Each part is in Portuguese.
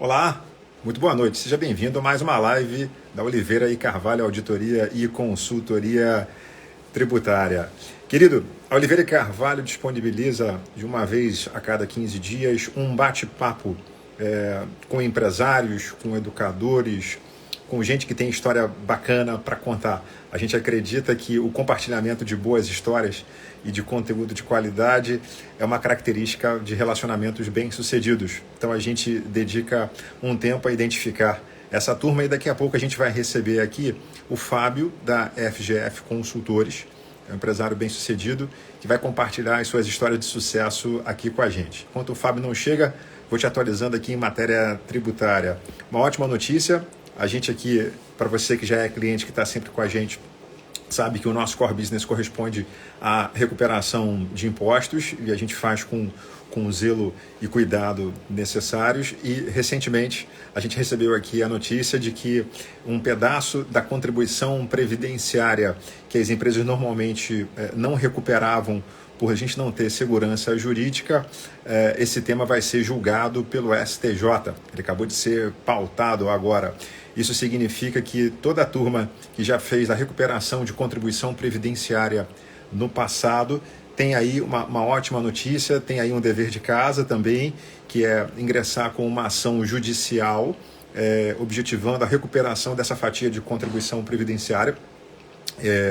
Olá, muito boa noite. Seja bem-vindo a mais uma live da Oliveira e Carvalho Auditoria e Consultoria Tributária. Querido, a Oliveira e Carvalho disponibiliza de uma vez a cada 15 dias um bate-papo com empresários, com educadores, com gente que tem história bacana para contar. A gente acredita que o compartilhamento de boas histórias e de conteúdo de qualidade é uma característica de relacionamentos bem-sucedidos. Então a gente dedica um tempo a identificar essa turma e daqui a pouco a gente vai receber aqui o Fábio da FGF Consultores, é um empresário bem-sucedido que vai compartilhar as suas histórias de sucesso aqui com a gente. Enquanto o Fábio não chega, vou te atualizando aqui em matéria tributária. Uma ótima notícia, a gente aqui, para você que já é cliente, que está sempre com a gente, sabe que o nosso core business corresponde à recuperação de impostos e a gente faz com zelo e cuidado necessários. E recentemente a gente recebeu aqui a notícia de que um pedaço da contribuição previdenciária que as empresas normalmente não recuperavam por a gente não ter segurança jurídica, esse tema vai ser julgado pelo STJ. Ele acabou de ser pautado agora. Isso significa que toda a turma que já fez a recuperação de contribuição previdenciária no passado tem aí uma ótima notícia, tem aí um dever de casa também, que é ingressar com uma ação judicial, objetivando a recuperação dessa fatia de contribuição previdenciária.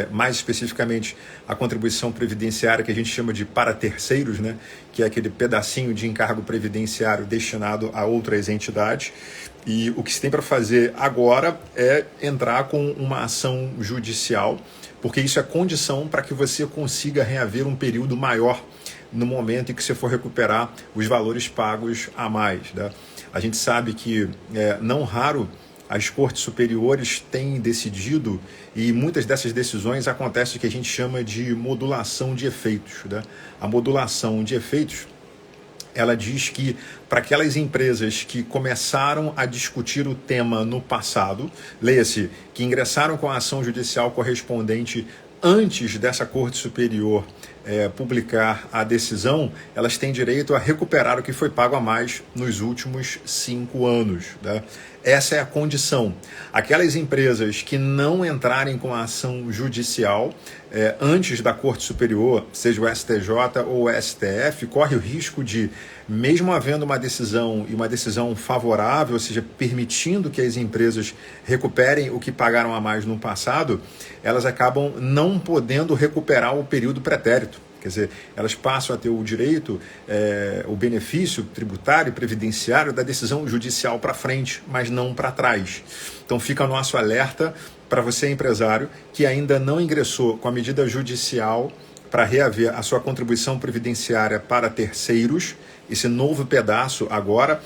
Mais especificamente a contribuição previdenciária que a gente chama de para terceiros, né? Que é aquele pedacinho de encargo previdenciário destinado a outras entidades. E o que se tem para fazer agora é entrar com uma ação judicial, porque isso é condição para que você consiga reaver um período maior no momento em que você for recuperar os valores pagos a mais, né? A gente sabe que não raro as cortes superiores têm decidido, e muitas dessas decisões acontecem o que a gente chama de modulação de efeitos, né? A modulação de efeitos, ela diz que para aquelas empresas que começaram a discutir o tema no passado, leia-se, que ingressaram com a ação judicial correspondente antes dessa corte superior publicar a decisão, elas têm direito a recuperar o que foi pago a mais nos últimos 5 anos, né? Essa é a condição. Aquelas empresas que não entrarem com a ação judicial antes da Corte Superior, seja o STJ ou o STF, corre o risco de, mesmo havendo uma decisão e uma decisão favorável, ou seja, permitindo que as empresas recuperem o que pagaram a mais no passado, elas acabam não podendo recuperar o período pretérito. Quer dizer, elas passam a ter o direito, o benefício tributário e previdenciário da decisão judicial para frente, mas não para trás. Então fica o nosso alerta para você, empresário, que ainda não ingressou com a medida judicial para reaver a sua contribuição previdenciária para terceiros. Esse novo pedaço agora,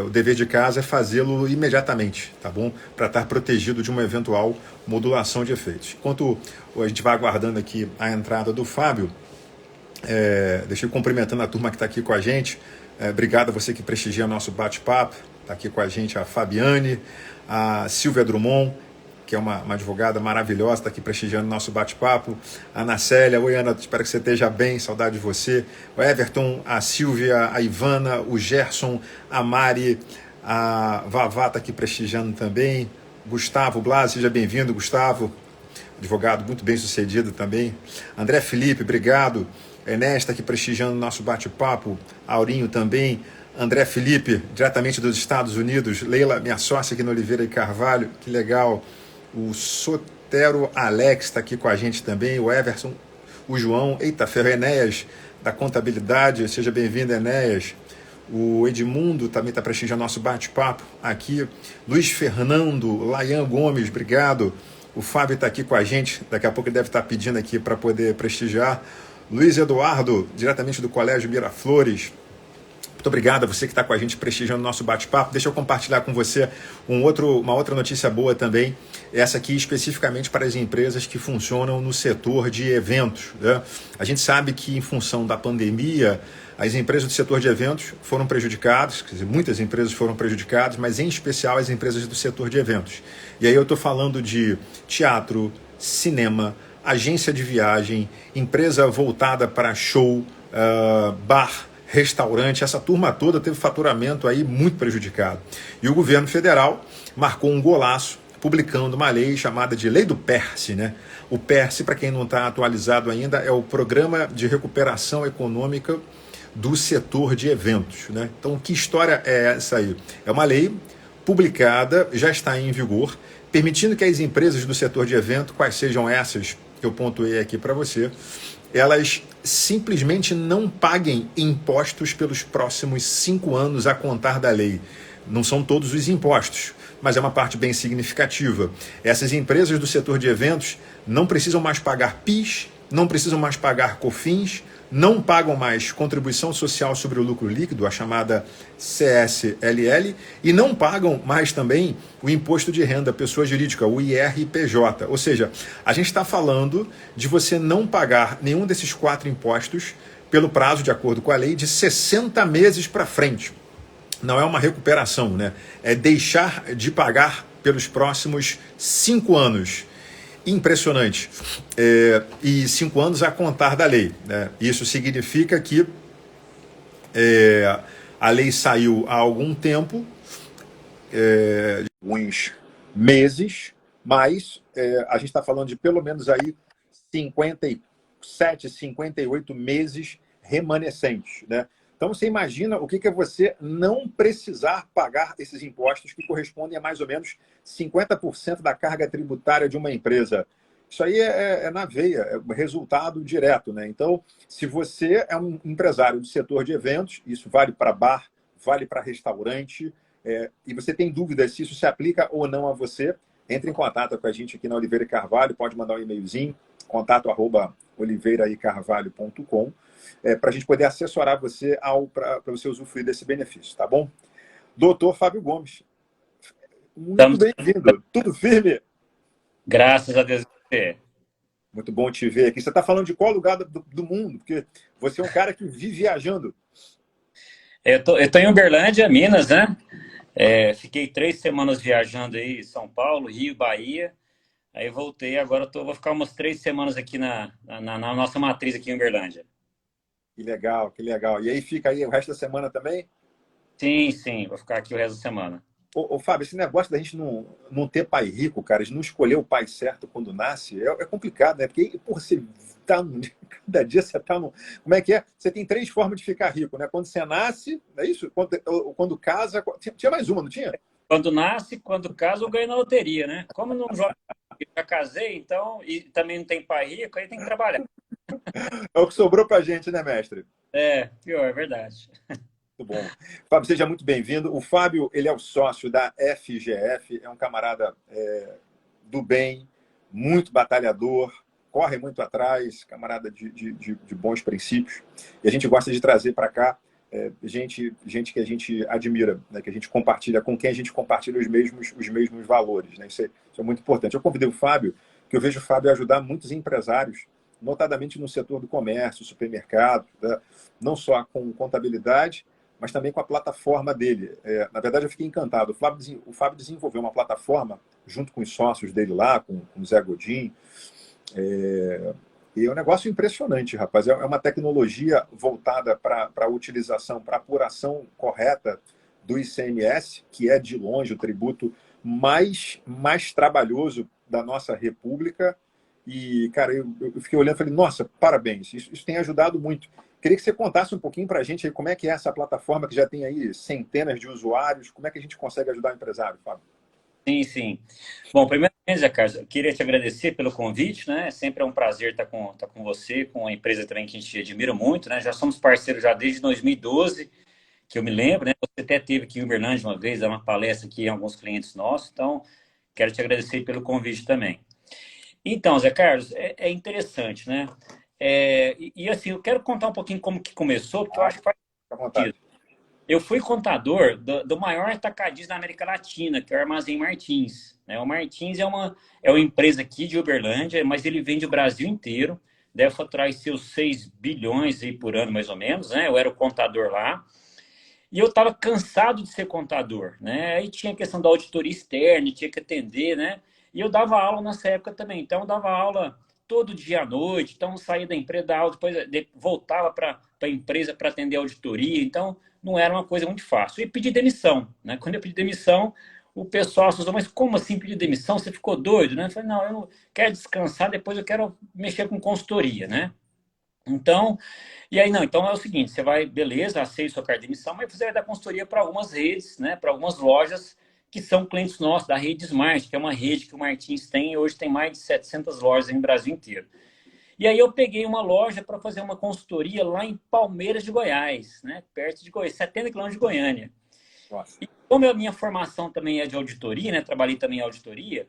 o dever de casa é fazê-lo imediatamente, tá bom? Para estar protegido de uma eventual modulação de efeitos. Enquanto a gente vai aguardando aqui a entrada do Fábio, deixa eu cumprimentando a turma que está aqui com a gente. Obrigado a você que prestigia nosso bate-papo. Está aqui com a gente a Fabiane, a Silvia Drummond, que é uma advogada maravilhosa, está aqui prestigiando nosso bate-papo. A Ana Célia, oi Ana, espero que você esteja bem, saudade de você. O Everton, a Silvia, a Ivana, o Gerson, a Mari, a Vavá está aqui prestigiando também. Gustavo Blas, seja bem-vindo, Gustavo, advogado muito bem sucedido também. André Felipe, obrigado. Enéas está aqui prestigiando nosso bate-papo. Aurinho também. André Felipe, diretamente dos Estados Unidos. Leila, minha sócia aqui no Oliveira e Carvalho, que legal. O Sotero Alex está aqui com a gente também, o Everson, o João, eita ferro, Enéas, da contabilidade, seja bem-vindo, Enéas. O Edmundo também está prestigiando nosso bate-papo aqui. Luiz Fernando, Laian Gomes, obrigado. O Fábio está aqui com a gente, daqui a pouco ele deve estar pedindo aqui para poder prestigiar. Luiz Eduardo, diretamente do Colégio Miraflores. Muito obrigado a você que está com a gente prestigiando o nosso bate-papo. Deixa eu compartilhar com você uma outra notícia boa também. Essa aqui especificamente para as empresas que funcionam no setor de eventos, né? A gente sabe que em função da pandemia, as empresas do setor de eventos foram prejudicadas, quer dizer, muitas empresas foram prejudicadas, mas em especial as empresas do setor de eventos. E aí eu estou falando de teatro, cinema, agência de viagem, empresa voltada para show, bar, restaurante, essa turma toda teve faturamento aí muito prejudicado. E o governo federal marcou um golaço publicando uma lei chamada de Lei do PERSE, né? O PERSE, para quem não está atualizado ainda, é o Programa de Recuperação Econômica do Setor de Eventos, né? Então, que história é essa aí? É uma lei publicada, já está em vigor, permitindo que as empresas do setor de evento, quais sejam essas que eu pontuei aqui para você, elas simplesmente não paguem impostos pelos próximos 5 anos a contar da lei. Não são todos os impostos, mas é uma parte bem significativa. Essas empresas do setor de eventos não precisam mais pagar PIS, não precisam mais pagar COFINS, não pagam mais contribuição social sobre o lucro líquido, a chamada CSLL, e não pagam mais também o imposto de renda pessoa jurídica, o IRPJ. Ou seja, a gente está falando de você não pagar nenhum desses 4 impostos pelo prazo, de acordo com a lei, de 60 meses para frente. Não é uma recuperação, né? É deixar de pagar pelos próximos 5 anos. Impressionante. E 5 anos a contar da lei, né? Isso significa que a lei saiu há algum tempo, alguns meses, mas a gente está falando de pelo menos aí 57, 58 meses remanescentes, né? Então você imagina o que é você não precisar pagar esses impostos que correspondem a mais ou menos 50% da carga tributária de uma empresa. Isso aí é na veia, é resultado direto, né? Então, se você é um empresário do setor de eventos, isso vale para bar, vale para restaurante, e você tem dúvidas se isso se aplica ou não a você, entre em contato com a gente aqui na Oliveira e Carvalho, pode mandar um e-mailzinho, contato@oliveiraicarvalho.com, para a gente poder assessorar você para você usufruir desse benefício, tá bom? Doutor Fábio Gomes, muito Estamos, bem-vindo. Tudo firme? graças a Deus. Muito bom te ver aqui. Você está falando de qual lugar do mundo? Porque você é um cara que vive viajando. Eu tô em Uberlândia, Minas, né? Fiquei 3 semanas viajando aí, São Paulo, Rio, Bahia. Aí voltei, agora vou ficar umas 3 semanas aqui na nossa matriz aqui em Uberlândia. Que legal, que legal. E aí fica aí o resto da semana também? Sim, sim, vou ficar aqui o resto da semana. Fábio, esse negócio da gente não ter pai rico, cara, de não escolher o pai certo quando nasce, é complicado, né? Porque, porra, você tá cada dia você tá no. Como é que é? Você tem 3 formas de ficar rico, né? Quando você nasce, é isso? Quando casa. Tinha mais uma, não tinha? Quando nasce, quando casa, eu ganho na loteria, né? Como não jogo, já casei, então, e também não tem pai rico, aí tem que trabalhar. É o que sobrou pra gente, né, mestre? Pior, é verdade. Muito bom. Fábio, seja muito bem-vindo. O Fábio, ele é o sócio da FGF, é um camarada do bem, muito batalhador, corre muito atrás, camarada de bons princípios. E a gente gosta de trazer para cá gente que a gente admira, né, que a gente compartilha, com quem a gente compartilha os mesmos valores. Né? Isso é muito importante. Eu convidei o Fábio, que eu vejo o Fábio ajudar muitos empresários, notadamente no setor do comércio, supermercado, né? Não só com contabilidade, mas também com a plataforma dele. Na verdade, eu fiquei encantado. O Fábio desenvolveu uma plataforma junto com os sócios dele lá, com o Zé Godin. E é um negócio impressionante, rapaz. É uma tecnologia voltada para a utilização, para a apuração correta do ICMS, que é, de longe, o tributo mais trabalhoso da nossa República. E, cara, eu fiquei olhando e falei, nossa, parabéns, isso tem ajudado muito. Queria que você contasse um pouquinho para a gente aí como é que é essa plataforma que já tem aí centenas de usuários, como é que a gente consegue ajudar o empresário, Fábio? Sim, sim. Bom, primeiramente, Zé Carlos, eu queria te agradecer pelo convite, né? Sempre é um prazer estar com você, com a empresa também que a gente admira muito, né? Já somos parceiros já desde 2012, que eu me lembro, né? Você até teve aqui em Uberlândia uma vez, dar uma palestra aqui em alguns clientes nossos, então quero te agradecer pelo convite também. Então, Zé Carlos, é interessante, né? Assim, eu quero contar um pouquinho como que começou, porque eu acho que faz Fica à sentido. vontade. Eu fui contador do maior atacadista da América Latina, que é o Armazém Martins, né? O Martins é uma empresa aqui de Uberlândia, mas ele vende o Brasil inteiro, deve faturar os seus 6 bilhões aí por ano, mais ou menos, né? Eu era o contador lá. E eu estava cansado de ser contador, né? Aí tinha a questão da auditoria externa, tinha que atender, né? E eu dava aula nessa época também. Então, eu dava aula todo dia à noite, então saía da empresa, da aula, depois voltava para a empresa para atender a auditoria, então não era uma coisa muito fácil. E pedi demissão, né? Quando eu pedi demissão, o pessoal assustou, mas como assim pedir demissão? Você ficou doido, né? Eu falei, não, eu não quero descansar, depois eu quero mexer com consultoria, né? Então, e aí não, então é o seguinte, você vai, beleza, aceita sua carta de demissão, mas você vai dar consultoria para algumas redes, né, para algumas lojas que são clientes nossos, da rede Smart, que é uma rede que o Martins tem, e hoje tem mais de 700 lojas no Brasil inteiro. E aí eu peguei uma loja para fazer uma consultoria lá em Palmeiras de Goiás, né, perto de Goiás, 70 quilômetros de Goiânia. Nossa. E como a minha formação também é de auditoria, né, trabalhei também em auditoria,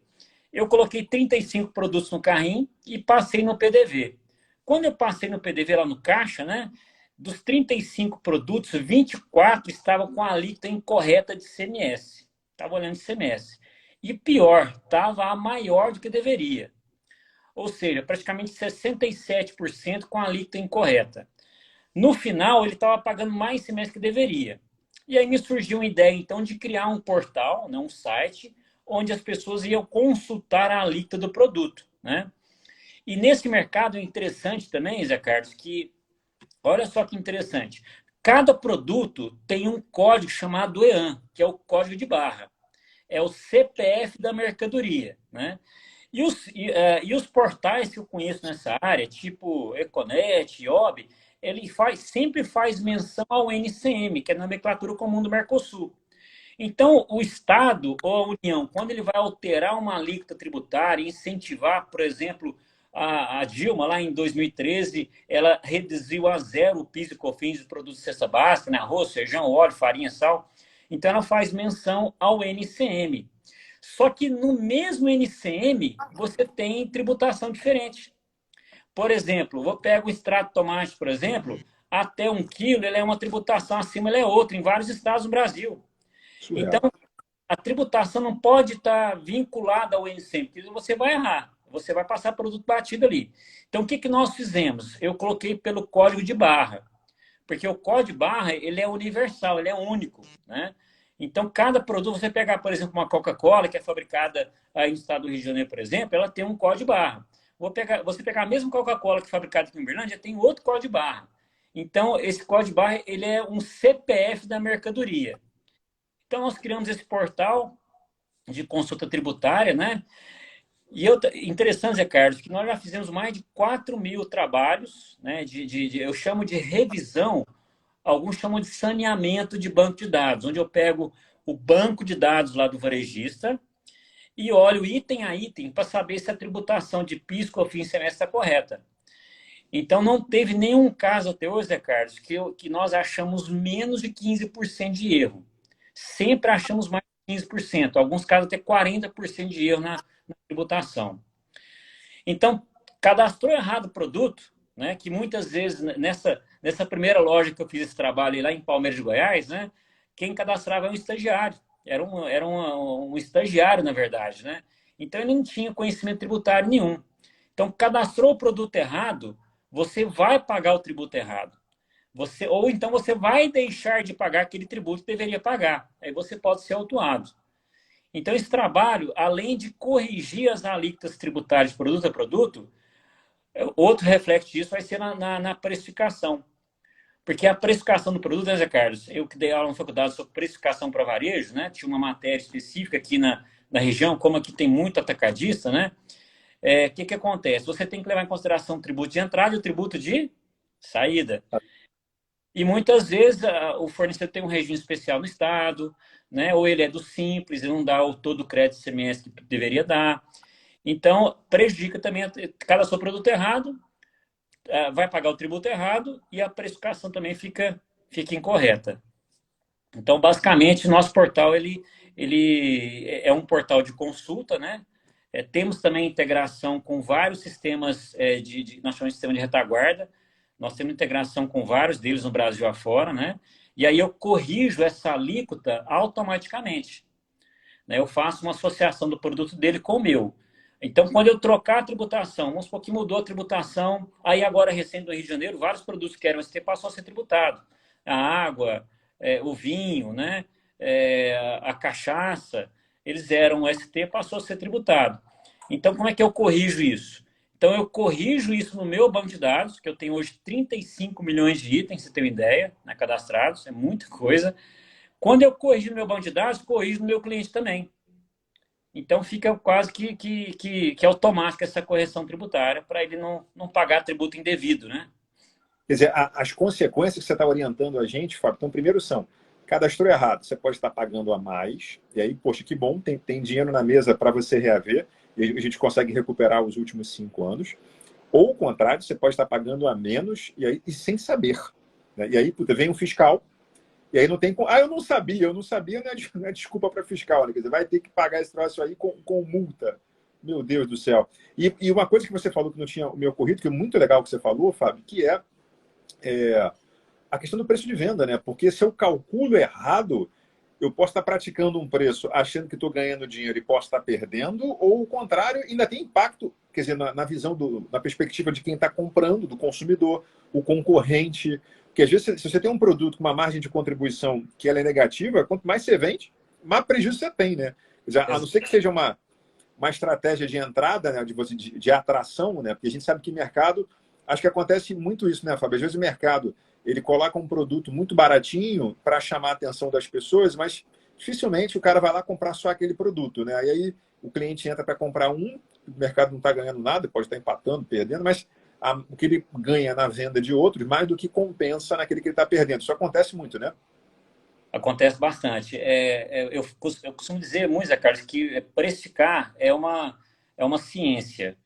eu coloquei 35 produtos no carrinho e passei no PDV. Quando eu passei no PDV lá no caixa, né, dos 35 produtos, 24 estavam com a alíquota incorreta de CMS. Estava olhando de CMS. E pior, estava a maior do que deveria. Ou seja, praticamente 67% com a alíquota incorreta. No final, ele estava pagando mais CMS que deveria. E aí me surgiu uma ideia, então, de criar um portal, né, um site, onde as pessoas iam consultar a alíquota do produto, né? E nesse mercado é interessante também, Zé Carlos, que olha só que interessante. Cada produto tem um código chamado EAN, que é o código de barra. É o CPF da mercadoria, né? E os portais que eu conheço nessa área, tipo Econet, IOB, ele sempre faz menção ao NCM, que é a nomenclatura comum do Mercosul. Então, o Estado ou a União, quando ele vai alterar uma alíquota tributária, incentivar, por exemplo, a Dilma, lá em 2013, ela reduziu a zero o PIS e COFINS dos produtos de cesta básica, né? Arroz, feijão, óleo, farinha, sal. Então, ela faz menção ao NCM. Só que no mesmo NCM, você tem tributação diferente. Por exemplo, vou pegar o extrato de tomate, por exemplo, até 1 quilo, ele é uma tributação, acima ele é outra, em vários estados do Brasil. Então, Surreal. a tributação não pode estar vinculada ao NCM, porque você vai errar, você vai passar produto batido ali. Então, o que, que nós fizemos? Eu coloquei pelo código de barra, porque o código de barra ele é universal, ele é único, né? Então, cada produto, você pegar, por exemplo, uma Coca-Cola, que é fabricada aí no estado do Rio de Janeiro, por exemplo, ela tem um código de barra. Você pegar a mesma Coca-Cola que é fabricada aqui em Uberlândia, tem outro código de barra. Então, esse código de barra ele é um CPF da mercadoria. Então, nós criamos esse portal de consulta tributária, né? E interessante, Zé Carlos, que nós já fizemos mais de 4.000 trabalhos, né? Eu chamo de revisão, alguns chamam de saneamento de banco de dados, onde eu pego o banco de dados lá do varejista e olho item a item para saber se a tributação de PIS, COFINS e ICMS está correta. Então, não teve nenhum caso até hoje, Zé Carlos, que nós achamos menos de 15% de erro. Sempre achamos mais de 15%, alguns casos até 40% de erro na tributação. Então, cadastrou errado o produto, né? Que muitas vezes, nessa primeira loja que eu fiz esse trabalho lá em Palmeiras de Goiás, né? Quem cadastrava era um estagiário. Era um estagiário, na verdade, né? Então, ele não tinha conhecimento tributário nenhum. Então, cadastrou o produto errado, você vai pagar o tributo errado. Ou então você vai deixar de pagar aquele tributo que deveria pagar. Aí você pode ser autuado. Então, esse trabalho, além de corrigir as alíquotas tributárias de produto a produto, outro reflexo disso vai ser na precificação. Porque a precificação do produto, né, Zé Carlos? Eu que dei aula na faculdade sobre precificação para varejo, né? Tinha uma matéria específica aqui na região, como aqui tem muito atacadista, né? O que acontece? Você tem que levar em consideração o tributo de entrada e o tributo de saída. E muitas vezes o fornecedor tem um regime especial no Estado, né? Ou ele é do Simples, ele não dá todo o crédito CMS que deveria dar. Então, prejudica também, cadastrou produto errado, vai pagar o tributo errado e a precificação também fica incorreta. Então, basicamente, nosso portal ele é um portal de consulta, né? Temos também integração com vários sistemas, nós chamamos de sistema de retaguarda. Nós temos integração com vários deles no Brasil afora, né? E aí eu corrijo essa alíquota automaticamente, né? Eu faço uma associação do produto dele com o meu. Então, quando eu trocar a tributação, vamos supor que mudou a tributação, aí agora, recente do Rio de Janeiro, vários produtos que eram ST passou a ser tributado. A água, o vinho, né? A cachaça, eles eram ST, passou a ser tributado. Então, como é que eu corrijo isso? Então, eu corrijo isso no meu banco de dados, que eu tenho hoje 35 milhões de itens, você tem uma ideia, né, cadastrados, é muita coisa. Quando eu corrijo no meu banco de dados, corrijo no meu cliente também. Então, fica quase que automática essa correção tributária para ele não pagar tributo indevido, né? Quer dizer, as consequências que você está orientando a gente, Fábio, então, primeiro são, cadastrou errado, você pode estar pagando a mais, e aí, poxa, que bom, tem dinheiro na mesa para você reaver, e a gente consegue recuperar os últimos 5 anos. Ou o contrário, você pode estar pagando a menos e sem saber. Né? E aí, puta, vem um fiscal, e aí não tem. Eu não sabia, não é desculpa para fiscal, né? Quer dizer, vai ter que pagar esse troço aí com multa. Meu Deus do céu. E uma coisa que você falou que não tinha me ocorrido, que é muito legal que você falou, Fábio, que é a questão do preço de venda, né? Porque se eu calculo errado, eu posso estar praticando um preço achando que estou ganhando dinheiro e posso estar perdendo, ou o contrário, ainda tem impacto, quer dizer, na visão, na perspectiva de quem está comprando, do consumidor, o concorrente. Porque às vezes, se você tem um produto com uma margem de contribuição que ela é negativa, quanto mais você vende, mais prejuízo você tem, né? Quer dizer, a não ser que seja uma estratégia de entrada, né, de atração, né? Porque a gente sabe que mercado, acho que acontece muito isso, né, Fábio? Às vezes o mercado ele coloca um produto muito baratinho para chamar a atenção das pessoas, mas dificilmente o cara vai lá comprar só aquele produto, né? E aí o cliente entra para comprar o mercado não está ganhando nada, pode estar empatando, perdendo, mas o que ele ganha na venda de outros mais do que compensa naquele que ele está perdendo. Isso acontece muito, né? Acontece bastante. Eu costumo dizer muito, Zé Carlos, que precificar é uma ciência.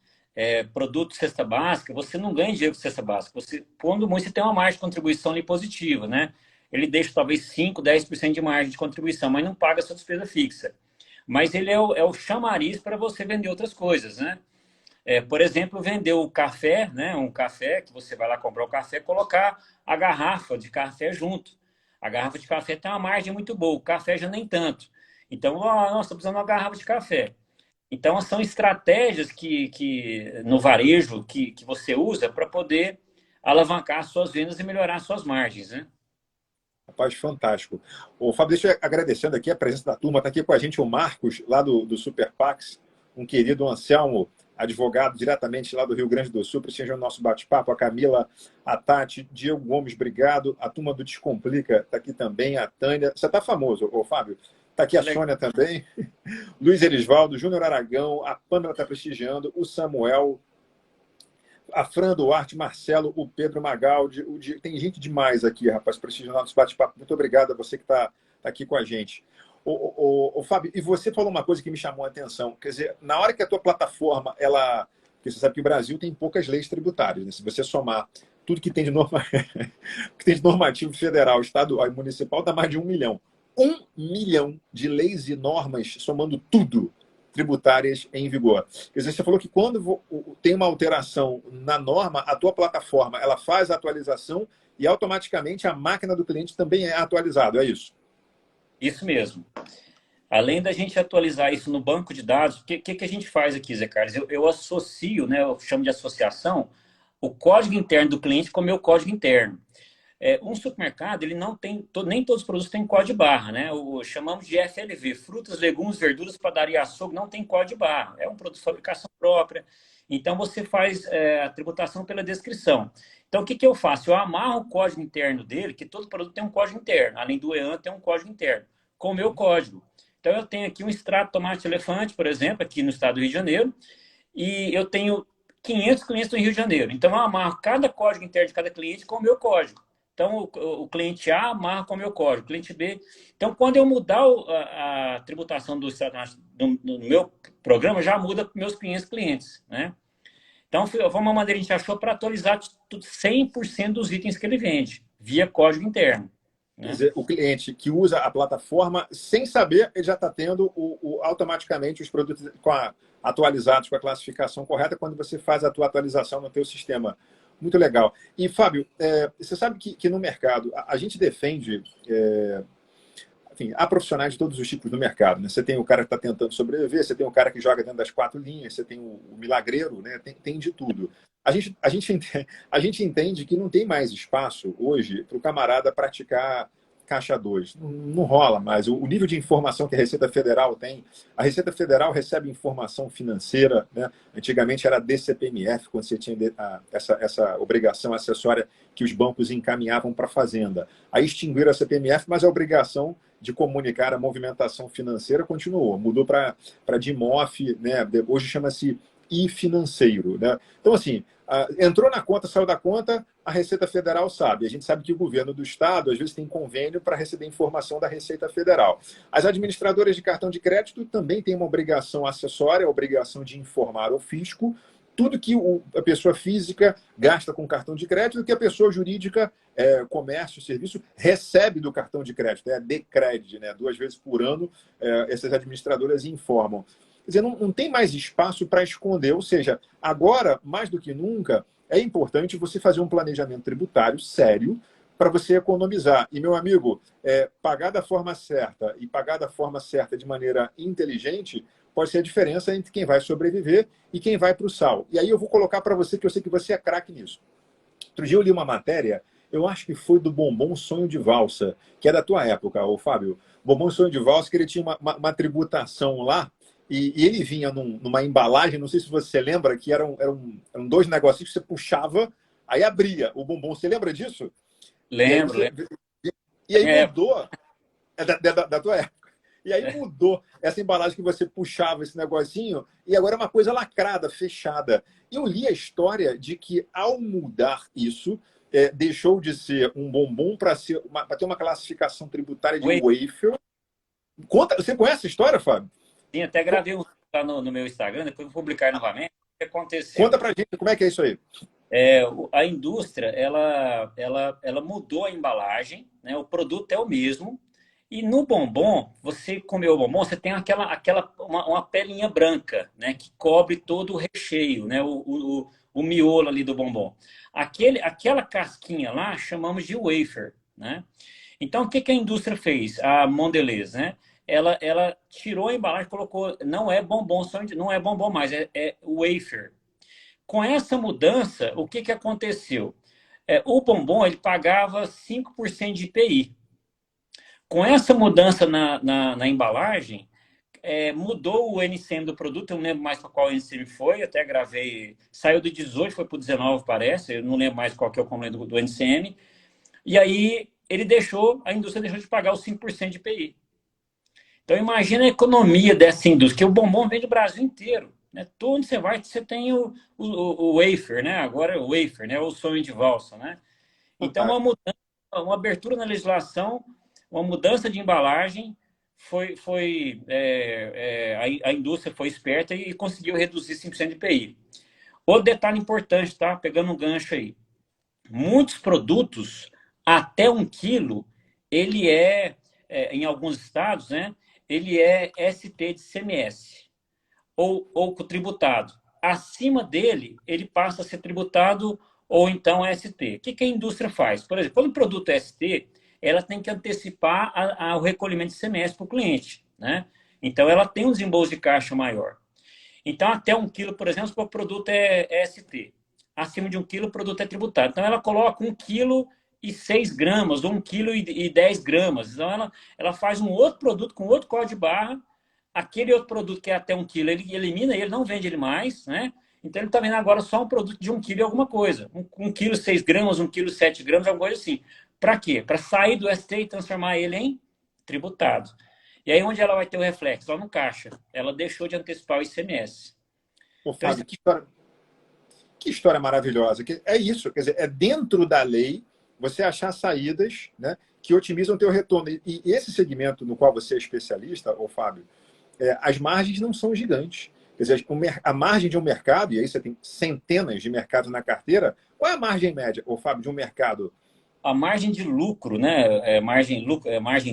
Produto cesta básica, você não ganha dinheiro com cesta básica. Quando muito, você tem uma margem de contribuição ali positiva, né? Ele deixa talvez 5, 10% de margem de contribuição, mas não paga a sua despesa fixa. Mas ele é o chamariz para você vender outras coisas, né? Por exemplo, vender o café, né? Um café que você vai lá comprar o café, colocar a garrafa de café junto. A garrafa de café tem uma margem muito boa, o café já nem tanto. Então, nós estamos precisando de uma garrafa de café. Então, são estratégias que no varejo que você usa para poder alavancar suas vendas e melhorar suas margens, né? Rapaz, fantástico. Ô, Fábio, deixa eu agradecendo aqui a presença da turma. Está aqui com a gente o Marcos, lá do Super Pax, um querido Anselmo, advogado diretamente lá do Rio Grande do Sul, prestigiando o nosso bate-papo. A Camila, a Tati, Diego Gomes, obrigado. A turma do Descomplica está aqui também, a Tânia. Você está famoso, ô, Fábio. Está aqui a Sônia também. Luiz Elisvaldo, Júnior Aragão, a Pâmela está prestigiando, o Samuel, a Fran Duarte, Marcelo, o Pedro Magaldi, tem gente demais aqui, rapaz, prestigiando nosso bate-papo. Muito obrigado a você que está aqui com a gente. Ô, Fábio, e você falou uma coisa que me chamou a atenção. Quer dizer, na hora que a tua plataforma, porque você sabe que o Brasil tem poucas leis tributárias, né? Se você somar tudo que tem de, que tem de normativo federal, estadual e municipal, dá mais de 1 milhão. 1 milhão de leis e normas, somando tudo, tributárias em vigor. Quer dizer, você falou que quando tem uma alteração na norma, a tua plataforma ela faz a atualização e automaticamente a máquina do cliente também é atualizada, é isso? Isso mesmo. Além da gente atualizar isso no banco de dados, o que a gente faz aqui, Zé Carlos? Eu associo, né, eu chamo de associação, o código interno do cliente com o meu código interno. Um supermercado, ele não tem, nem todos os produtos têm código de barra, né? Chamamos de FLV, frutas, legumes, verduras, padaria e açougue, não tem código de barra. É um produto de fabricação própria. Então, você faz a tributação pela descrição. Então, o que eu faço? Eu amarro o código interno dele, que todo produto tem um código interno. Além do EAN, tem um código interno, com o meu código. Então, eu tenho aqui um extrato de tomate elefante, por exemplo, aqui no estado do Rio de Janeiro, e eu tenho 500 clientes no Rio de Janeiro. Então, eu amarro cada código interno de cada cliente com o meu código. Então, o cliente A amarra com o meu código, o cliente B. Então, quando eu mudar a tributação do meu programa, já muda para meus clientes, né? Então, foi uma maneira que a gente achou para atualizar 100% dos itens que ele vende, via código interno. Quer dizer, o cliente que usa a plataforma, sem saber, ele já está tendo automaticamente os produtos atualizados com a classificação correta quando você faz a tua atualização no teu sistema. Muito legal. E, Fábio, você sabe que no mercado a gente defende... enfim, há profissionais de todos os tipos no mercado. Né? Você tem o cara que está tentando sobreviver, você tem o cara que joga dentro das 4 linhas, você tem o milagreiro, né? Tem de tudo. A gente entende que não tem mais espaço hoje para o camarada praticar caixa 2. Não rola mais. O nível de informação que a Receita Federal tem, a Receita Federal recebe informação financeira, né? Antigamente era DCPMF, quando você tinha essa obrigação acessória que os bancos encaminhavam para a Fazenda. Aí extinguiram a CPMF, mas a obrigação de comunicar a movimentação financeira continuou. Mudou para DIMOF, né? Hoje chama-se e-financeiro, né? Então, assim, entrou na conta, saiu da conta, a Receita Federal sabe. A gente sabe que o governo do Estado, às vezes, tem convênio para receber informação da Receita Federal. As administradoras de cartão de crédito também têm uma obrigação acessória, a obrigação de informar ao fisco tudo que a pessoa física gasta com cartão de crédito e que a pessoa jurídica, comércio, serviço, recebe do cartão de crédito. É a Decred, né? 2 vezes por ano, essas administradoras informam. Quer dizer, não tem mais espaço para esconder. Ou seja, agora, mais do que nunca, é importante você fazer um planejamento tributário sério para você economizar. E, meu amigo, pagar da forma certa e pagar da forma certa de maneira inteligente pode ser a diferença entre quem vai sobreviver e quem vai para o sal. E aí eu vou colocar para você, que eu sei que você é craque nisso. Outro dia eu li uma matéria, eu acho que foi do Bombom Sonho de Valsa, que é da tua época, ô Fábio. Bombom Sonho de Valsa, que ele tinha uma tributação lá, e ele vinha numa embalagem, não sei se você lembra, que eram 2 negocinhos que você puxava, aí abria o bombom. Você lembra disso? Lembro. E aí mudou, da tua época. E aí mudou essa embalagem que você puxava esse negocinho, e agora é uma coisa lacrada, fechada. Eu li a história de que, ao mudar isso, deixou de ser um bombom para ter uma classificação tributária de wafer. Você conhece a história, Fábio? Sim, até gravei um lá no meu Instagram, depois vou publicar novamente. O que aconteceu? Conta pra gente como é que é isso aí. A indústria, ela mudou a embalagem, né? O produto é o mesmo. E no bombom, você comeu o bombom, você tem uma pelinha branca, né? Que cobre todo o recheio, né? O miolo ali do bombom. Aquela casquinha lá, chamamos de wafer, né? Então, o que a indústria fez? A Mondelez, né? Ela tirou a embalagem, colocou, não é bombom, não é bombom mais, é wafer. Com essa mudança, o que aconteceu? O bombom, ele pagava 5% de IPI. Com essa mudança na embalagem, mudou o NCM do produto, eu não lembro mais para qual NCM foi, até gravei, saiu do 18, foi para o 19, parece, eu não lembro mais qual que é o comando do NCM, e aí a indústria deixou de pagar os 5% de IPI. Então, imagina a economia dessa indústria, que o bombom vem do Brasil inteiro. Né? Todo onde você vai, você tem o wafer, né? Agora é o wafer, né? O sonho de valsa. Né? Então, uma abertura na legislação, uma mudança de embalagem, a indústria foi esperta e conseguiu reduzir 5% de IPI. Outro detalhe importante, tá? Pegando um gancho aí. Muitos produtos, até 1 quilo, ele em alguns estados, né? Ele é ST de CMS, ou tributado. Acima dele, ele passa a ser tributado ou então ST. O que a indústria faz? Por exemplo, quando o produto é ST, ela tem que antecipar o recolhimento de CMS para o cliente. Né? Então, ela tem um desembolso de caixa maior. Então, até 1 quilo, por exemplo, se o produto é ST. Acima de 1 quilo, o produto é tributado. Então, ela coloca 1 quilo e 6 gramas, ou 1 quilo e 10 gramas. Então, ela faz um outro produto com outro código de barra. Aquele outro produto que é até 1 quilo, ele elimina, ele não vende ele mais, né? Então, ele está vendo agora só um produto de 1 quilo e alguma coisa. 1 quilo 6 gramas, 1 quilo 7 gramas, alguma coisa assim. Para quê? Para sair do ST e transformar ele em tributado. E aí, onde ela vai ter o reflexo? Lá no caixa. Ela deixou de antecipar o ICMS. Pô, Fábio, que história maravilhosa. É isso, quer dizer, é dentro da lei você achar saídas, né, que otimizam o teu retorno. E esse segmento no qual você é especialista, ô Fábio, as margens não são gigantes. Quer dizer, a margem de um mercado, e aí você tem centenas de mercados na carteira, qual é a margem média, ô Fábio, de um mercado? A margem de lucro, né, margem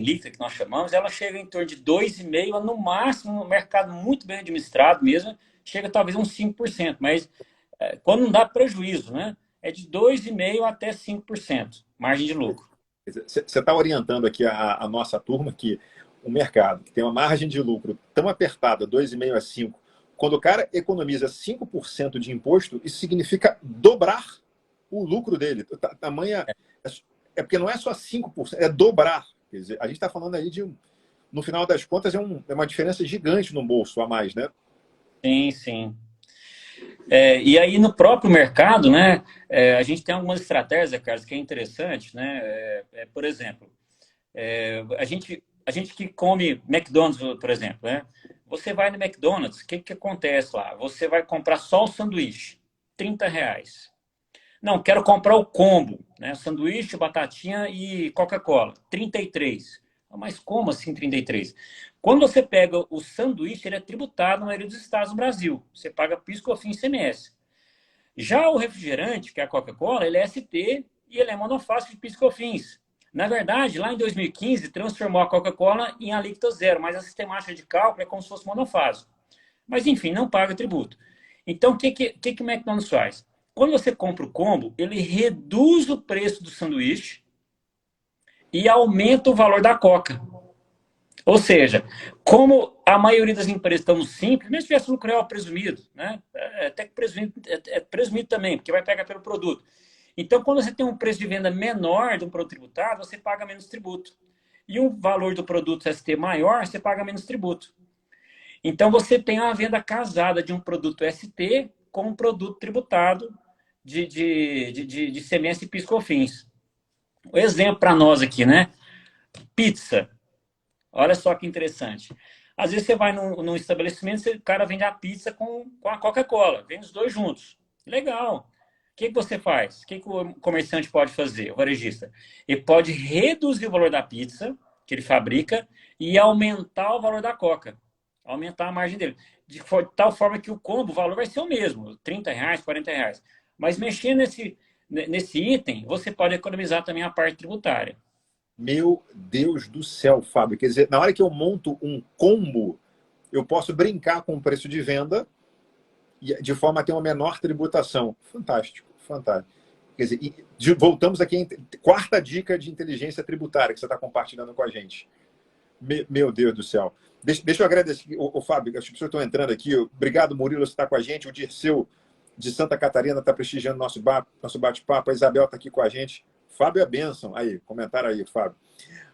líquida que nós chamamos, ela chega em torno de 2,5%, no máximo, um mercado muito bem administrado mesmo, chega talvez a uns 5%, mas quando não dá prejuízo, né, é de 2,5% até 5%, margem de lucro. Você está orientando aqui a nossa turma que o mercado que tem uma margem de lucro tão apertada, 2,5% a 5%, quando o cara economiza 5% de imposto, isso significa dobrar o lucro dele. Tamanha, porque não é só 5%, é dobrar. Quer dizer, a gente está falando aí no final das contas, é uma diferença gigante no bolso a mais, né? Sim, sim. E aí no próprio mercado, né, a gente tem algumas estratégias, Carlos, que é interessante, né? Por exemplo, a gente que come McDonald's, por exemplo, né? Você vai no McDonald's, o que que acontece lá? Você vai comprar só o sanduíche, R$ 30. Não, quero comprar o combo, né? Sanduíche, batatinha e Coca-Cola, 33. Mas como assim 33? Quando você pega o sanduíche, ele é tributado na maioria dos estados do Brasil. Você paga PIS, COFINS e ICMS. Já o refrigerante, que é a Coca-Cola, ele é ST e ele é monofásico de PIS e COFINS. Na verdade, lá em 2015, transformou a Coca-Cola em alíquota zero, mas a sistemática de cálculo é como se fosse monofásico. Mas, enfim, não paga tributo. Então, o que o McDonald's faz? Quando você compra o combo, ele reduz o preço do sanduíche e aumenta o valor da Coca. Ou seja, como a maioria das empresas estão no simples, mesmo se tivesse lucro real presumido, né? Até que presumido, presumido também, porque vai pegar pelo produto. Então, quando você tem um preço de venda menor de um produto tributado, você paga menos tributo. E um valor do produto ST maior, você paga menos tributo. Então, você tem uma venda casada de um produto ST com um produto tributado de CMS e PIS/COFINS. O exemplo para nós aqui, né? Pizza. Olha só que interessante. Às vezes você vai num estabelecimento, o cara vende a pizza com a Coca-Cola, vende os dois juntos. Legal. O que você faz? O que o comerciante pode fazer, o varejista? Ele pode reduzir o valor da pizza que ele fabrica e aumentar o valor da Coca. Aumentar a margem dele. De tal forma que o combo, o valor vai ser o mesmo, R$ 30, R$ 40. Mas mexendo nesse item, você pode economizar também a parte tributária. Meu Deus do céu, Fábio. Quer dizer, na hora que eu monto um combo, eu posso brincar com o preço de venda de forma a ter uma menor tributação. Fantástico, fantástico. Quer dizer, voltamos aqui, quarta dica de inteligência tributária que você está compartilhando com a gente. Meu Deus do céu. Deixa eu agradecer, o Fábio, as pessoas estão entrando aqui. Obrigado, Murilo, você está com a gente. O Dirceu, de Santa Catarina, está prestigiando nosso bate-papo. A Isabel está aqui com a gente. Fábio é bênção. Aí, comentário aí, Fábio.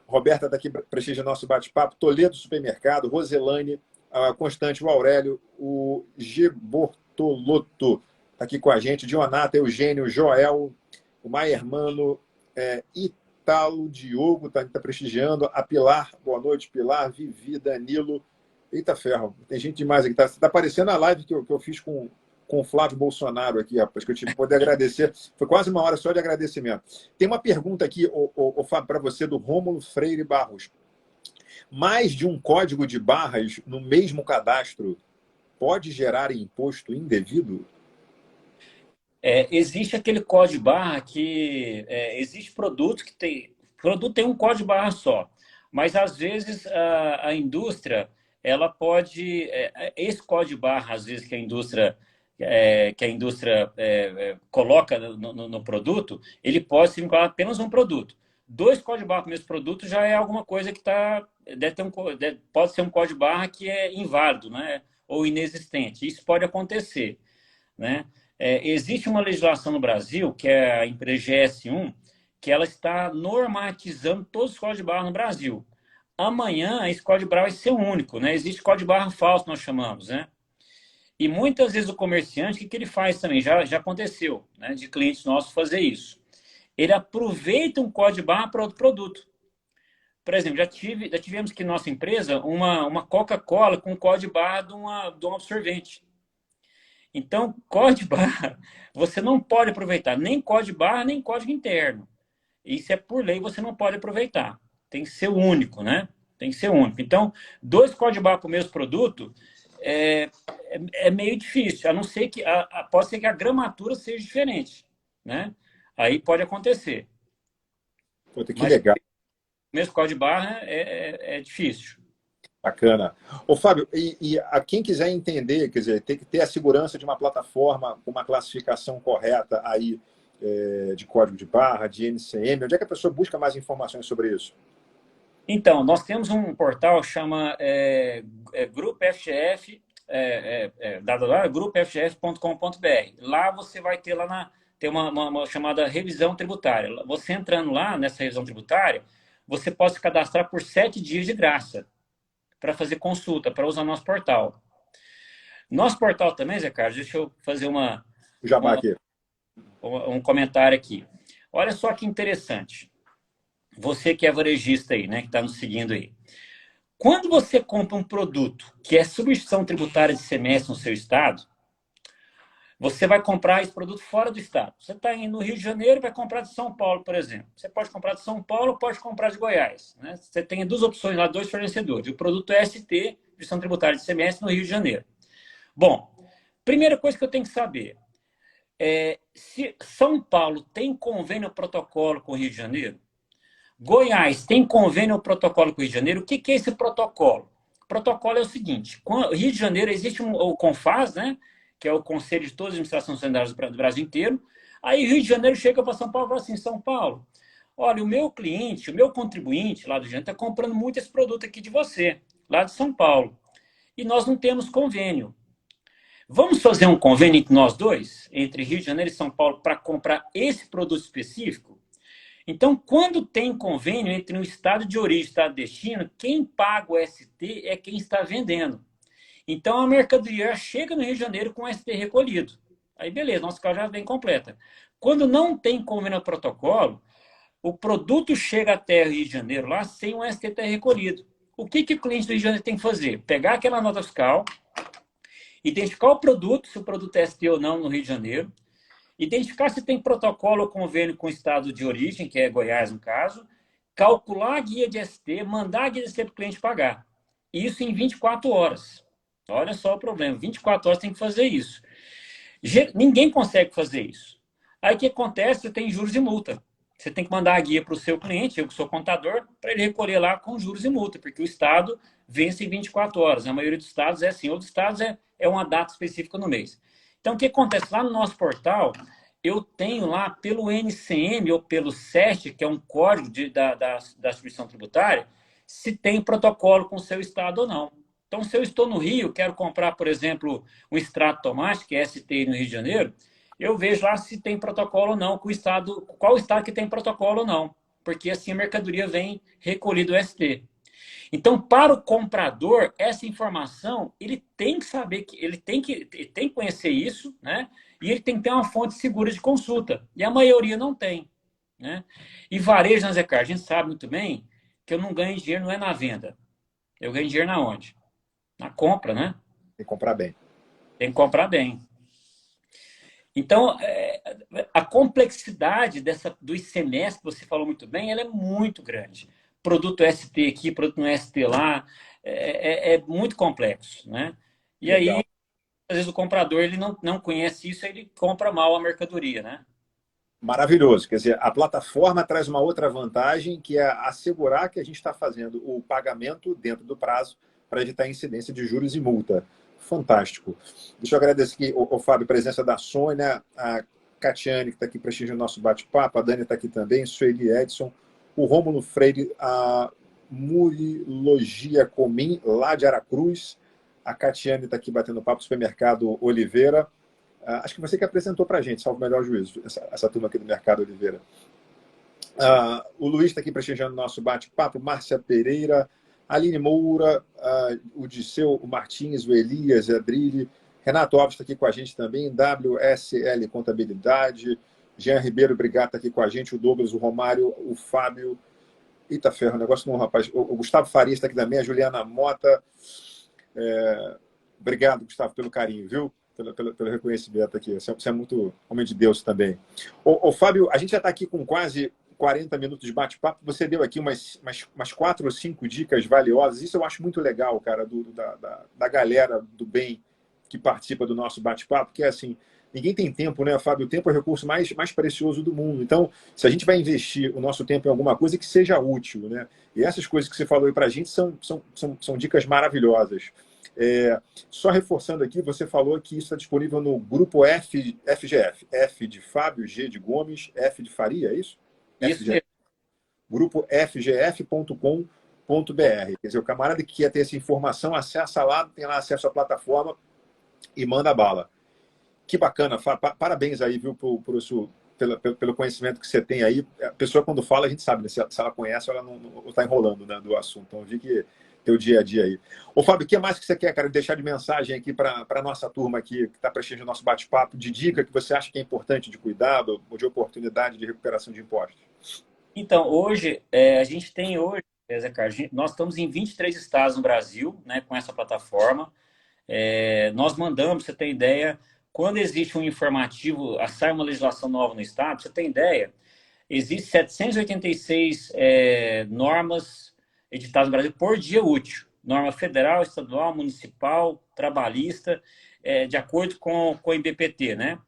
Roberta está aqui prestigiando nosso bate-papo. Toledo Supermercado, Roselane, a Constante, o Aurélio, o G. Bortolotto está aqui com a gente. Dionata, Eugênio, Joel, o Maiermano, Italo, Diogo está prestigiando. A Pilar, boa noite, Pilar, Vivi, Danilo. Eita ferro, tem gente demais aqui. Tá aparecendo a live que eu fiz com o Flávio Bolsonaro aqui, rapaz, que eu tive que poder agradecer. Foi quase uma hora só de agradecimento. Tem uma pergunta aqui, Fábio, para você, do Rômulo Freire Barros. Mais de um código de barras no mesmo cadastro pode gerar imposto indevido? Existe aquele código de barra que existe produto que tem. Produto tem um código de barra só. Mas às vezes a indústria ela pode. Esse código de barra, às vezes, que a indústria coloca no produto, ele pode se vincular a apenas um produto. Dois códigos de barra para o mesmo produto já é alguma coisa que pode ser um código de barra que é inválido, né? Ou inexistente. Isso pode acontecer, né? Existe uma legislação no Brasil, que é a empresa GS1, que ela está normatizando todos os códigos de barra no Brasil. Amanhã, esse código de barra vai ser único, né? Existe código de barra falso, nós chamamos, né? E muitas vezes o comerciante, o que ele faz também? Já aconteceu, né? De clientes nossos fazer isso. Ele aproveita um código de barra para outro produto. Por exemplo, já tivemos aqui na nossa empresa uma Coca-Cola com código de barra de um absorvente. Então, código de barra, você não pode aproveitar nem código de barra, nem código interno. Isso é por lei, você não pode aproveitar. Tem que ser único, né? Tem que ser único. Então, dois códigos de barra para o mesmo produto é meio difícil, a não ser que pode ser que a gramatura seja diferente, né? Aí pode acontecer. Puta, que legal. O mesmo código de barra é difícil. Bacana. Ô, Fábio, e a quem quiser entender, quer dizer, tem que ter a segurança de uma plataforma com uma classificação correta aí de código de barra, de NCM, onde é que a pessoa busca mais informações sobre isso? Então, nós temos um portal que chama Grupo FGF, grupofgf.com.br. Lá você vai ter tem uma chamada revisão tributária. Você entrando lá nessa revisão tributária, você pode se cadastrar por 7 dias de graça para fazer consulta, para usar nosso portal. Nosso portal também, Zé Carlos, deixa eu fazer O jabá aqui. um comentário aqui. Olha só que interessante. Você que é varejista aí, né, que está nos seguindo aí. Quando você compra um produto que é substituição tributária de semestre no seu estado, você vai comprar esse produto fora do estado. Você está indo no Rio de Janeiro e vai comprar de São Paulo, por exemplo. Você pode comprar de São Paulo ou pode comprar de Goiás. Né? Você tem duas opções lá, dois fornecedores. O produto é ST, substituição tributária de semestre, no Rio de Janeiro. Bom, primeira coisa que eu tenho que saber se São Paulo tem convênio protocolo com o Rio de Janeiro. Goiás tem convênio ou protocolo com o Rio de Janeiro? O que é esse protocolo? O protocolo é o seguinte: no Rio de Janeiro existe o CONFAS, né? Que é o Conselho de todas as Administrações Sanitárias do Brasil inteiro. Aí o Rio de Janeiro chega para São Paulo e fala assim: São Paulo, olha, o meu cliente, o meu contribuinte lá do Rio de Janeiro está comprando muito esse produto aqui de você, lá de São Paulo. E nós não temos convênio. Vamos fazer um convênio entre nós dois, entre Rio de Janeiro e São Paulo, para comprar esse produto específico? Então, quando tem convênio entre um estado de origem e estado de destino, quem paga o ST é quem está vendendo. Então, a mercadoria chega no Rio de Janeiro com o ST recolhido. Aí, beleza, nosso carro já vem completa. Quando não tem convênio ao protocolo, o produto chega até o Rio de Janeiro lá sem o ST ter recolhido. O que o cliente do Rio de Janeiro tem que fazer? Pegar aquela nota fiscal, identificar o produto, se o produto é ST ou não no Rio de Janeiro, identificar se tem protocolo ou convênio com o estado de origem, que é Goiás no caso, calcular a guia de ST, mandar a guia de ST para o cliente pagar. Isso em 24 horas. Olha só o problema, 24 horas tem que fazer isso. Ninguém consegue fazer isso. Aí o que acontece? Você tem juros e multa. Você tem que mandar a guia para o seu cliente, eu que sou contador, para ele recolher lá com juros e multa, porque o estado vence em 24 horas. A maioria dos estados é assim, outros estados é uma data específica no mês. Então, o que acontece? Lá no nosso portal, eu tenho lá pelo NCM ou pelo SEST, que é um código da substituição tributária, se tem protocolo com o seu estado ou não. Então, se eu estou no Rio, quero comprar, por exemplo, um extrato de tomate, que é ST no Rio de Janeiro, eu vejo lá se tem protocolo ou não, com o estado, qual estado que tem protocolo ou não, porque assim a mercadoria vem recolhida o ST. Então, para o comprador, essa informação, ele tem que saber, ele tem que conhecer isso, né? E ele tem que ter uma fonte segura de consulta. E a maioria não tem, né? E varejo, né, Zé Carlos? A gente sabe muito bem que eu não ganho dinheiro, não é na venda. Eu ganho dinheiro na onde? Na compra, né? Tem que comprar bem. Tem que comprar bem. Então, a complexidade do ICMS, que você falou muito bem, ela é muito grande. Produto ST aqui, produto no ST lá, é muito complexo, né? E Legal. aí, às vezes o comprador ele não conhece isso, ele compra mal a mercadoria, né? Maravilhoso. Quer dizer, a plataforma traz uma outra vantagem, que é assegurar que a gente está fazendo o pagamento dentro do prazo para evitar incidência de juros e multa. Fantástico. Deixa eu agradecer aqui, o Fábio, a presença da Sônia, a Catiane, que está aqui prestigiando o nosso bate-papo, a Dani está aqui também, Sueli Edson, o Rômulo Freire, a Murilogia Comim, lá de Aracruz, a Catiane está aqui batendo papo, supermercado Oliveira. Acho que você que apresentou para a gente, salvo o melhor juízo, essa turma aqui do Mercado Oliveira. O Luiz está aqui prestigiando o nosso bate-papo, Márcia Pereira, Aline Moura, o Disseu, o Martins, o Elias, a Adrilhe, Renato Alves está aqui com a gente também, WSL Contabilidade, Jean Ribeiro, obrigado, está aqui com a gente, o Douglas, o Romário, o Fábio, eita ferro, o negócio não, rapaz, o Gustavo Farias está aqui também, a Juliana Mota, obrigado, Gustavo, pelo carinho, viu? Pelo reconhecimento aqui. Você é muito homem de Deus também. Fábio, a gente já está aqui com quase 40 minutos de bate-papo. Você deu aqui umas 4 ou 5 dicas valiosas. Isso eu acho muito legal, cara, da galera do bem que participa do nosso bate-papo, que é assim, ninguém tem tempo, né, Fábio? O tempo é o recurso mais precioso do mundo. Então, se a gente vai investir o nosso tempo em alguma coisa que seja útil, né? E essas coisas que você falou aí para a gente são dicas maravilhosas. Só reforçando aqui, você falou que isso está disponível no grupo FGF. F de Fábio, G de Gomes, F de Faria, é isso? Isso FGF. Grupo fgf.com.br. Quer dizer, o camarada que quer ter essa informação, acessa lá, tem lá acesso à plataforma e manda bala. Que bacana, Fábio. Parabéns aí, viu, pelo conhecimento que você tem aí. A pessoa, quando fala, a gente sabe, né, se ela conhece ou ela não está enrolando, né, do assunto. Então, eu vi que teu dia a dia aí. Ô, Fábio, o que mais que você quer, cara, deixar de mensagem aqui para a nossa turma aqui, que está prestigiando o nosso bate-papo, de dica que você acha que é importante de cuidado ou de oportunidade de recuperação de impostos? Então, hoje, a gente tem hoje, Zé Carlos, nós estamos em 23 estados no Brasil, né, com essa plataforma. Nós mandamos, você tem ideia, quando existe um informativo, sai uma legislação nova no estado, você tem ideia, existe 786 normas editadas no Brasil por dia útil. Norma federal, estadual, municipal, trabalhista, de acordo com o IBPT, né?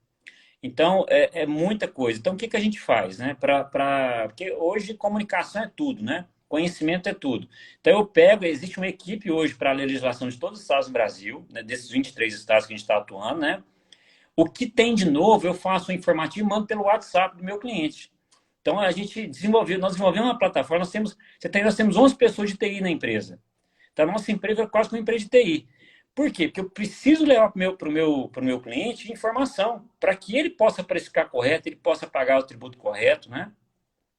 Então, é muita coisa. Então, o que a gente faz, né? Porque hoje comunicação é tudo, né? Conhecimento é tudo. Então, existe uma equipe hoje para a legislação de todos os estados do Brasil, né? Desses 23 estados que a gente está atuando, né? O que tem de novo, eu faço um informativo e mando pelo WhatsApp do meu cliente. Então, nós desenvolvemos uma plataforma, nós temos 11 pessoas de TI na empresa. Então, a nossa empresa é quase uma empresa de TI. Por quê? Porque eu preciso levar para o meu cliente informação, para que ele possa precificar correto, ele possa pagar o tributo correto, né?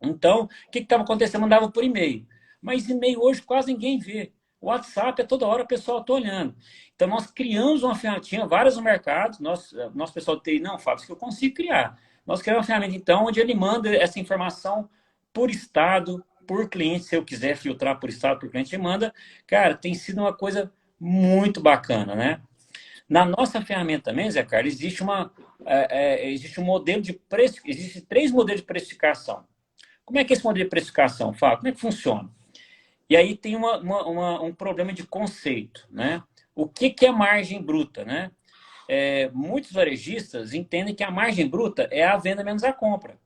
Então, o que estava acontecendo? Eu mandava por e-mail. Mas e-mail hoje quase ninguém vê. O WhatsApp é toda hora o pessoal está olhando. Então, nós criamos uma ferramenta, tinha vários no mercado, nosso pessoal de TI, não, Fábio, isso que eu consigo criar. Nós criamos uma ferramenta, então, onde ele manda essa informação por estado, por cliente, se eu quiser filtrar por estado, por cliente, ele manda. Cara, tem sido uma coisa muito bacana, né? Na nossa ferramenta também, Zé Carlos, existe um modelo de preço, existe 3 modelos de precificação. Como é que é esse modelo de precificação, Fábio? Como é que funciona? E aí tem um problema de conceito, né? O que é margem bruta, né? Muitos varejistas entendem que a margem bruta é a venda menos a compra.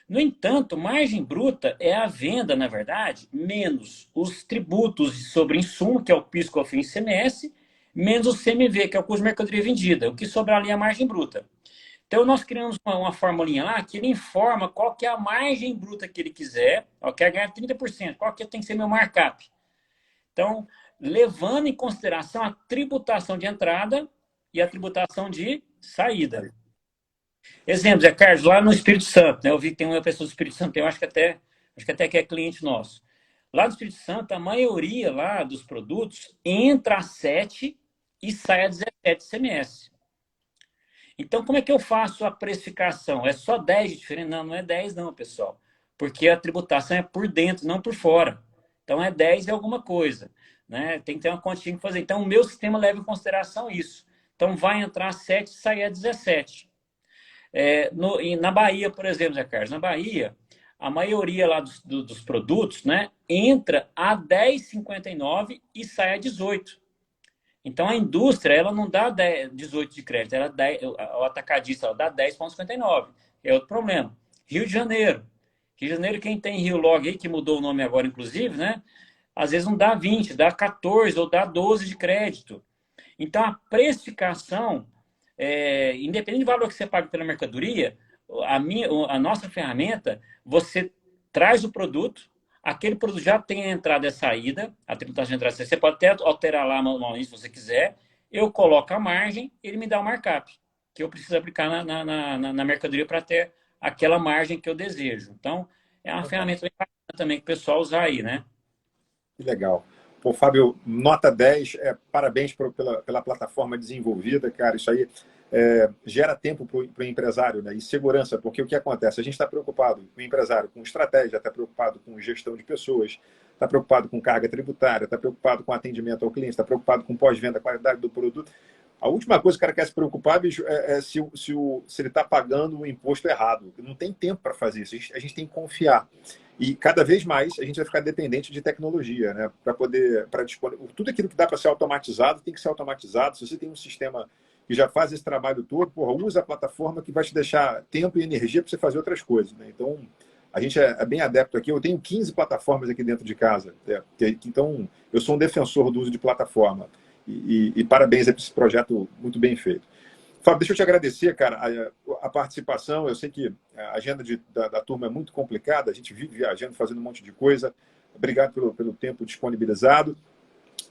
No entanto, margem bruta é a venda, na verdade, menos os tributos sobre insumo, que é o PIS, COFINS e ICMS, menos o CMV, que é o custo de mercadoria vendida. O que sobrar ali é a margem bruta. Então, nós criamos uma formulinha lá que ele informa qual que é a margem bruta que ele quiser. Eu quero ganhar 30%, qual que tem que ser meu markup. Então, levando em consideração a tributação de entrada e a tributação de saída. Exemplo, Zé Carlos, lá no Espírito Santo, né? Eu vi que tem uma pessoa do Espírito Santo, eu acho que até que é cliente nosso. Lá no Espírito Santo, a maioria lá dos produtos entra a 7 e sai a 17 CMS. Então, como é que eu faço a precificação? É só 10 de diferença? Não, não é 10 não, pessoal. Porque a tributação é por dentro, não por fora. Então, é 10 e alguma coisa. Né? Tem que ter uma continha que fazer. Então, o meu sistema leva em consideração isso. Então, vai entrar 7 e sair a 17. Na Bahia, por exemplo, Zé Carlos, na Bahia, a maioria lá dos produtos, né, entra a 10,59 e sai a 18. Então, a indústria, ela não dá 18 de crédito, o atacadista ela dá 10,59. É outro problema. Rio de Janeiro. Rio de Janeiro, quem tem Rio Log aí, que mudou o nome agora, inclusive, né, às vezes não dá 20, dá 14 ou dá 12 de crédito. Então, a precificação, independente do valor que você paga pela mercadoria, a nossa ferramenta, você traz o produto, aquele produto já tem a entrada e a saída, a tributação de entrada e saída, você pode até alterar lá manualmente se você quiser, eu coloco a margem, ele me dá o markup, que eu preciso aplicar na mercadoria para ter aquela margem que eu desejo. Então, é uma ferramenta bem bacana também que o pessoal usar aí, né? Que legal. Pô, Fábio, nota 10, parabéns pela plataforma desenvolvida, cara. Isso aí gera tempo para o empresário, né? E segurança, porque o que acontece? A gente está preocupado, o empresário, com estratégia, está preocupado com gestão de pessoas, está preocupado com carga tributária, está preocupado com atendimento ao cliente, está preocupado com pós-venda, qualidade do produto. A última coisa que o cara quer se preocupar, bicho, se ele está pagando o imposto errado. Não tem tempo para fazer isso. A gente tem que confiar. E cada vez mais a gente vai ficar dependente de tecnologia, né? Para dispor tudo aquilo que dá para ser automatizado tem que ser automatizado. Se você tem um sistema que já faz esse trabalho todo, porra, usa a plataforma que vai te deixar tempo e energia para você fazer outras coisas, né? Então, a gente é bem adepto aqui. Eu tenho 15 plataformas aqui dentro de casa. Então, eu sou um defensor do uso de plataforma. E parabéns por esse projeto muito bem feito. Fábio, deixa eu te agradecer, cara, a participação. Eu sei que a agenda da turma é muito complicada, a gente vive viajando, fazendo um monte de coisa. Obrigado pelo tempo disponibilizado.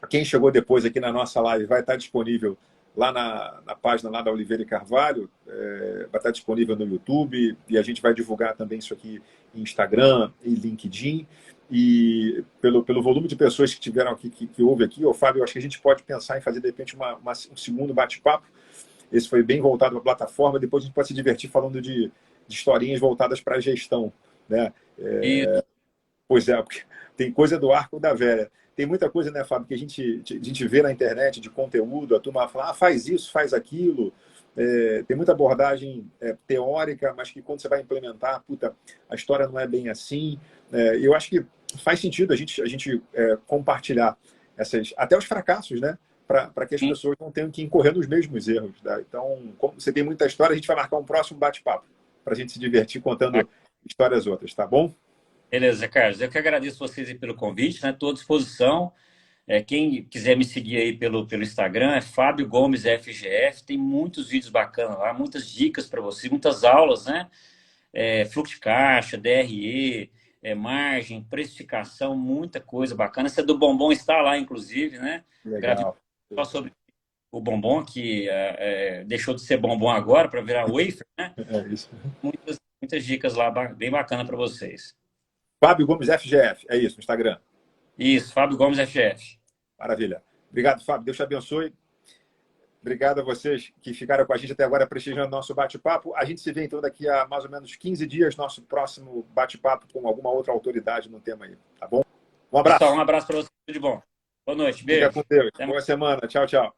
Quem chegou depois aqui na nossa live vai estar disponível lá na página lá da Oliveira e Carvalho, vai estar disponível no YouTube, e a gente vai divulgar também isso aqui em Instagram e LinkedIn. E pelo volume de pessoas que tiveram aqui, que houve aqui, Fábio, eu acho que a gente pode pensar em fazer, de repente, um segundo bate-papo. Esse foi bem voltado para a plataforma, depois a gente pode se divertir falando de historinhas voltadas para a gestão, né? E Pois é, porque tem coisa do arco da velha. Tem muita coisa, né, Fábio, que a gente vê na internet de conteúdo, a turma fala, faz isso, faz aquilo. Tem muita abordagem teórica, mas que quando você vai implementar, puta, a história não é bem assim. Eu acho que faz sentido a gente compartilhar até os fracassos, né? Para que as pessoas não tenham que incorrer nos mesmos erros. Tá? Então, como você tem muita história, a gente vai marcar um próximo bate-papo para a gente se divertir contando histórias outras, tá bom? beleza, Carlos. Eu que agradeço vocês aí pelo convite, né? Estou à disposição. Quem quiser me seguir aí pelo Instagram é Fábio Gomes FGF. Tem muitos vídeos bacanas lá, muitas dicas para vocês, muitas aulas, né? Fluxo de caixa, DRE, margem, precificação, muita coisa bacana. Essa do Bombom está lá, inclusive, né? Gravei Legal. só sobre o Bombom, que deixou de ser Bombom agora para virar wafer, né? É isso. Muitas dicas lá, bem bacana para vocês. Fábio Gomes FGF, é isso, no Instagram. Isso, Fábio Gomes FGF. Maravilha. Obrigado, Fábio. Deus te abençoe. Obrigado a vocês que ficaram com a gente até agora prestigiando nosso bate-papo. A gente se vê então daqui a mais ou menos 15 dias, nosso próximo bate-papo com alguma outra autoridade no tema aí, tá bom? Um abraço. Pessoal, um abraço para vocês, tudo de bom. Boa noite, Fica beijo. com Deus. Até mais. Boa semana. Tchau, tchau.